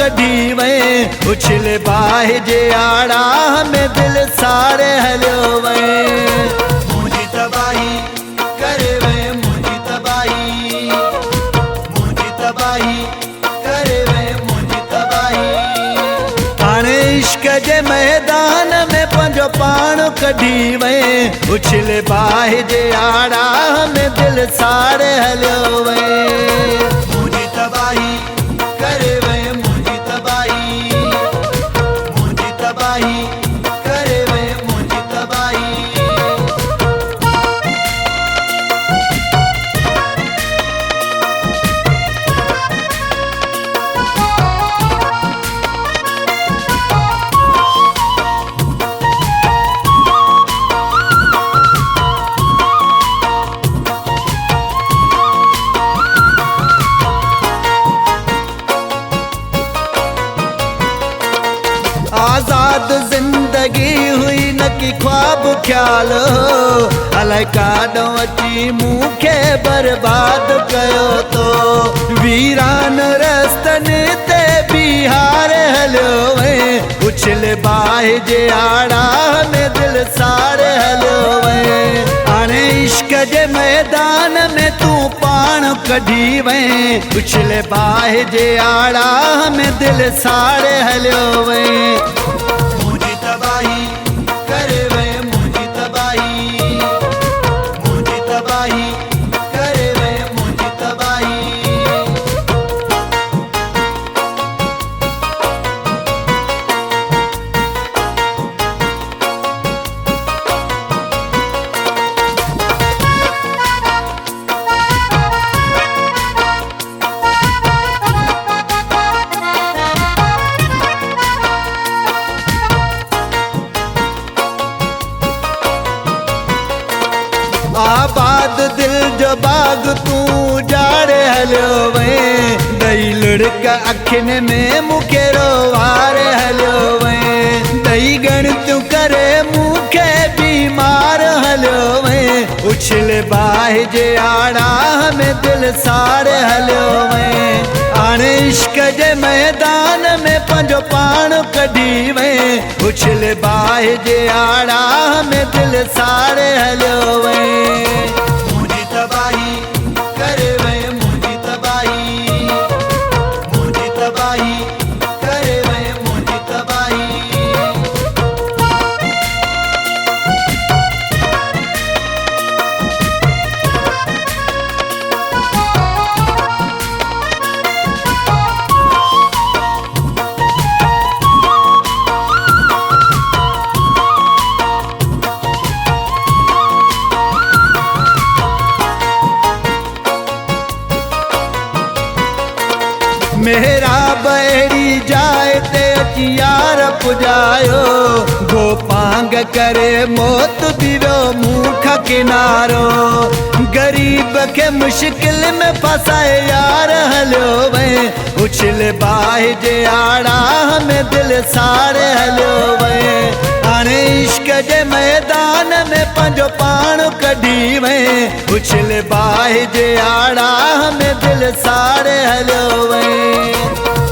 कढी वहीं उछल बाहि जे आड़ा में दिल सारे हलियो वहीं मुंहिंजी तबाही करे वहीं मुंहिंजी तबाही मुंहिंजी तबाही करे वहीं मुंहिंजी तबाही हाणे इश्क जे मैदान में पंहिंजो पाण कढी वहीं उछल बाहि जे आड़ा में दिल सारे हलियो वहीं मुंहिंजी तबाही करे वहीं मुंहिंजी तबाही मुंहिंजी तबाही करे वहीं मुंहिंजी तबाही आजाद जिंदगी हुई न की ख्वाब ख्याल अलाए काॾों अची मूंखे बर्बाद कयो तो वीरान रस्तनि ते बिहार हलियो वहीं उछल बाहि जे आड़ा में दिल सारे हलियो वहीं हाणे इश्क जे मैदान में तूं पाण कढी वहीं उछल बाहि जे आड़ा में दिल सारे हलियो वहीं मुंहिंजी तबाही करे वहीं मुंहिंजी तबाही मुंहिंजी तबाही करे वहीं मुंहिंजी तबाही आबाद दिल जो बाग तूं जाड़े हलियो वहीं दही लुड़क अखियुनि में मूंखे रोवारे हलियो वहीं दही गण तूं करे मूंखे बीमार हलियो वहीं उछल बाहि जे आड़ा में दिल सारे हलियो वहीं हाणे इश्क जे मैदान में पंहिंजो पाण कढी वहीं उछल बाहि जे आड़ा में दिल सारे हलियो वहीं मुंहिंजी तबाही करे वहीं मुंहिंजी तबाही मुंहिंजी तबाही करे वहीं मुंहिंजी तबाही मेरा बहरी जाए ते अची यार पुजायो गोपांग करे मौत दिवो मुख किनारो गरीब के मुश्किल में फसाए यार हलियो वहीं उछल बाहि जे आड़ा में दिल सारे हलियो वहीं हाणे इश्क जे मैदान में पंहिंजो पाण कढी वहीं उछल बाहि जे आड़ा में दिल सारे हलियो वहीं